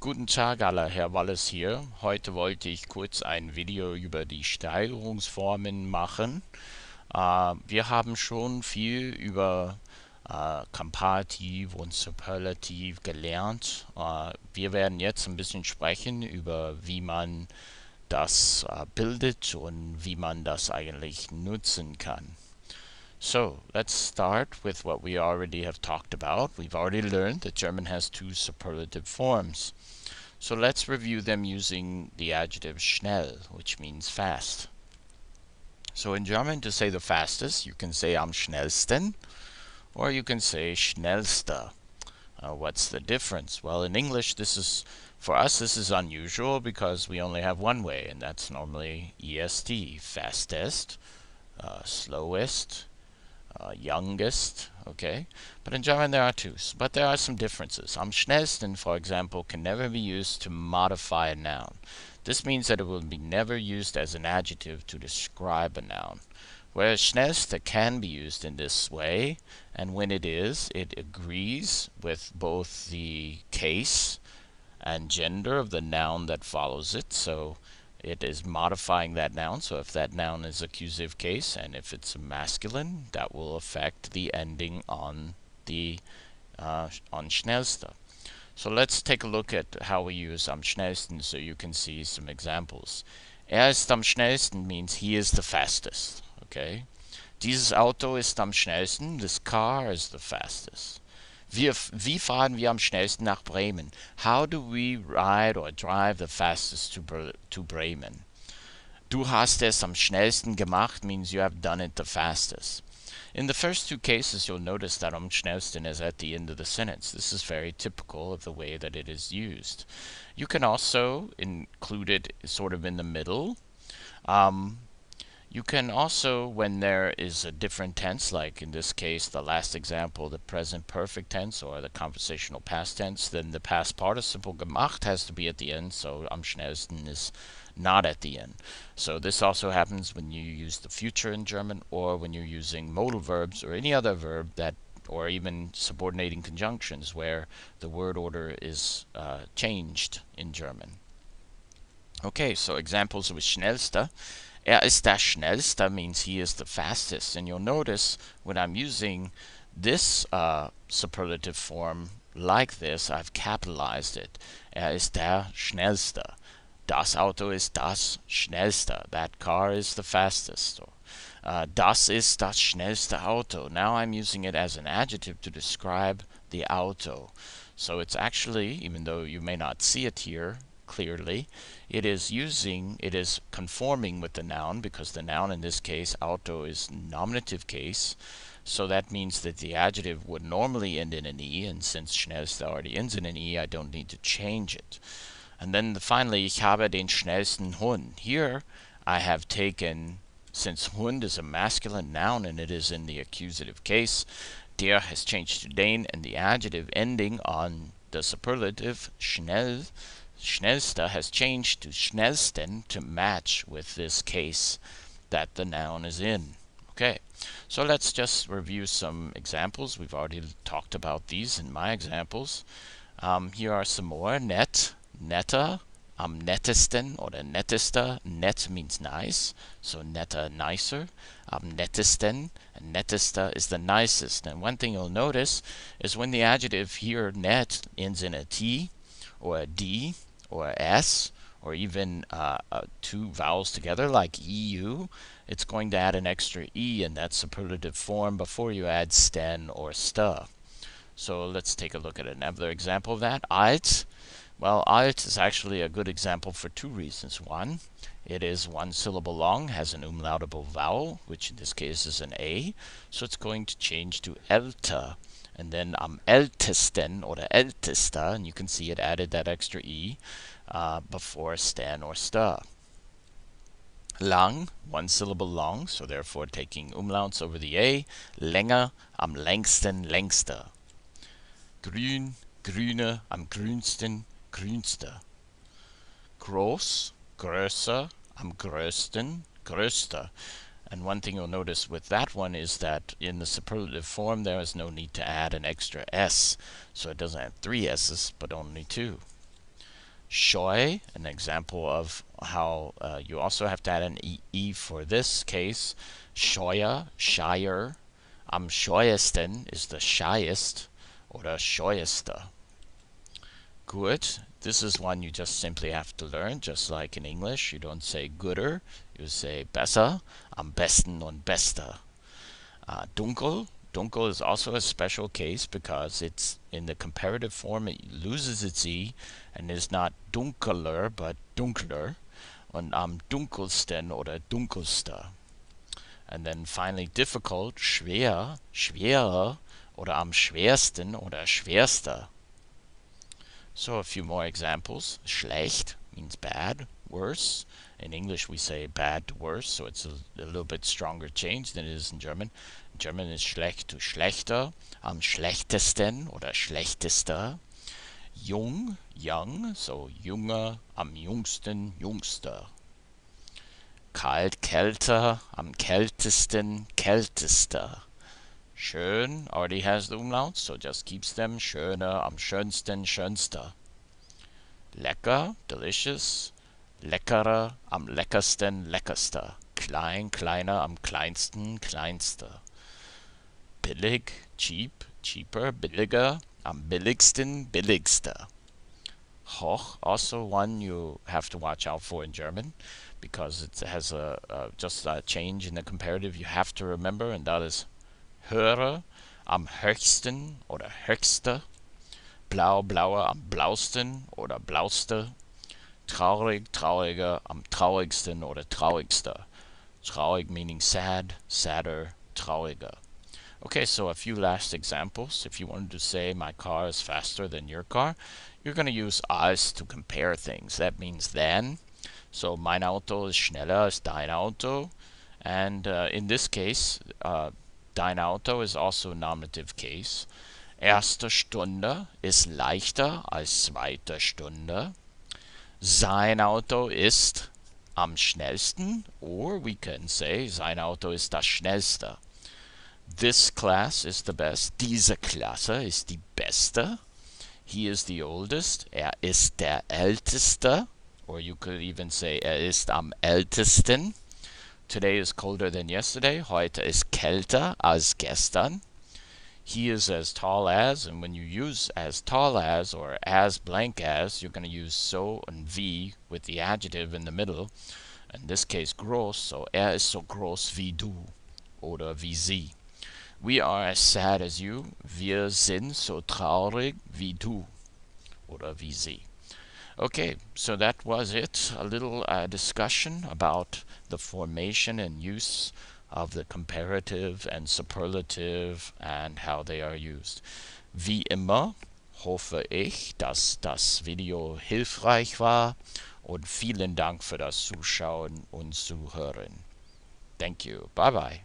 Guten Tag alle, Herr Wallis hier. Heute wollte ich kurz ein Video über die Steigerungsformen machen. Wir haben schon viel über Komparativ und Superlativ gelernt. Wir werden jetzt ein bisschen sprechen über, wie man das bildet und wie man das eigentlich nutzen kann. So, let's start with what we already have talked about. We've already learned that German has two superlative forms. So let's review them using the adjective schnell, which means fast. So in German, to say the fastest, you can say am schnellsten, or you can say schnellster. What's the difference? Well, in English, for us, this is unusual because we only have one way, and that's normally est, fastest, slowest, youngest, okay? But in German there are two, but there are some differences. Am schnellsten, for example, can never be used to modify a noun. This means that it will be never used as an adjective to describe a noun. Whereas schnellste can be used in this way, and when it is, it agrees with both the case and gender of the noun that follows it. So it is modifying that noun. So if that noun is accusative case and if it's masculine, that will affect the ending on the on schnellste. So let's take a look at how we use am schnellsten so you can see some examples. Ist am schnellsten means he is the fastest. Okay. Dieses Auto ist am schnellsten. This car is the fastest. Wie fahren wir am schnellsten nach Bremen? How do we ride or drive the fastest to Bremen? Du hast es am schnellsten gemacht means you have done it the fastest. In the first two cases, you'll notice that am schnellsten is at the end of the sentence. This is very typical of the way that it is used. You can also include it sort of in the middle. You can also, when there is a different tense, like in this case, the last example, the present perfect tense or the conversational past tense, then the past participle gemacht has to be at the end, so am schnellsten is not at the end. So this also happens when you use the future in German or when you're using modal verbs or any other verb that, or even subordinating conjunctions where the word order is changed in German. Okay, so examples with schnellste. Ist der schnellste means he is the fastest. And you'll notice when I'm using this superlative form like this, I've capitalized it. Ist der schnellste. Das Auto ist das schnellste. That car is the fastest. Das ist das schnellste Auto. Now I'm using it as an adjective to describe the auto. So it's actually, even though you may not see it here clearly, it is conforming with the noun, because the noun in this case, auto, is nominative case. So that means that the adjective would normally end in an E, and since schnellste already ends in an E, I don't need to change it. And then finally, ich habe den schnellsten Hund. Here I have taken, since Hund is a masculine noun and it is in the accusative case, der has changed to den, and the adjective ending on the superlative schnellste has changed to schnellsten to match with this case that the noun is in. Okay, so let's just review some examples. We've already talked about these in my examples. Here are some more. Nett, netter, am nettesten oder nettester. Nett means nice, so netter, nicer. Am nettesten, and nettester is the nicest. And one thing you'll notice is when the adjective here, nett, ends in a T or a D or a S, or even two vowels together like EU, it's going to add an extra E in that superlative form before you add sten or sta. So let's take a look at another example of that. Alt. Well, alt is actually a good example for two reasons. One, it is one syllable long, has an umlautable vowel, which in this case is an A, so it's going to change to älter. And then am ältesten oder ältester, and you can see it added that extra E before sten or sta. Lang, one syllable long, so therefore taking umlauts over the A. Länger, am längsten, längster. Grün, grüner, am grünsten, grünster. Groß, größer, am größten, größter. And one thing you'll notice with that one is that in the superlative form there is no need to add an extra S, so it doesn't have three S's but only two. Scheu, an example of how you also have to add an E for this case. Scheuer, shyer. Am scheuesten is the shyest, oder scheueste. Good. This is one you just simply have to learn, just like in English. You don't say gooder, you say besser. Am besten und beste. Dunkel. Dunkel is also a special case because it's in the comparative form, it loses its E and is not dunkeler but dunkler. Und am dunkelsten oder dunkelste. And then finally difficult, schwer, schwerer, oder am schwersten oder schwerste. So a few more examples. Schlecht means bad, worse. In English we say bad to worse, so it's a little bit stronger change than it is in German. In German is schlecht to schlechter, am schlechtesten oder schlechtester. Jung, young, so junger, am jüngsten, jüngster. Kalt, kälter, am kältesten, kältester. Schön already has the umlauts, so just keeps them. Schöner, am schönsten, schönster. Lecker, delicious. Leckerer, am leckersten, leckerster. Klein, kleiner, am kleinsten, kleinster. Billig, cheap, cheaper, billiger, am billigsten, billigster. Hoch, also one you have to watch out for in German because it has just a change in the comparative you have to remember, and that is höhere, am höchsten oder höchste. Blau, blauer, am blausten oder blauste. Traurig, trauriger, am traurigsten oder traurigster. Traurig meaning sad, sadder, trauriger. Okay, so a few last examples. If you wanted to say my car is faster than your car, you're going to use als to compare things. That means than. So mein Auto ist schneller als dein Auto. And in this case, dein Auto is also a nominative case. Erste Stunde ist leichter als zweite Stunde. Sein Auto ist am schnellsten, or we can say sein Auto ist das schnellste. This class is the best. Diese Klasse ist die beste. He is the oldest. Er ist der älteste. Or you could even say er ist am ältesten. Today is colder than yesterday. Heute ist kälter als gestern. He is as tall as, and when you use as tall as or as blank as, you're going to use so and wie with the adjective in the middle. In this case, groß, so er ist so groß wie du oder wie sie. We are as sad as you. Wir sind so traurig wie du oder wie sie. Okay, so that was it. A little discussion about the formation and use of the comparative and superlative and how they are used. Wie immer hoffe ich, dass das Video hilfreich war und vielen Dank für das Zuschauen und Zuhören. Thank you. Bye bye.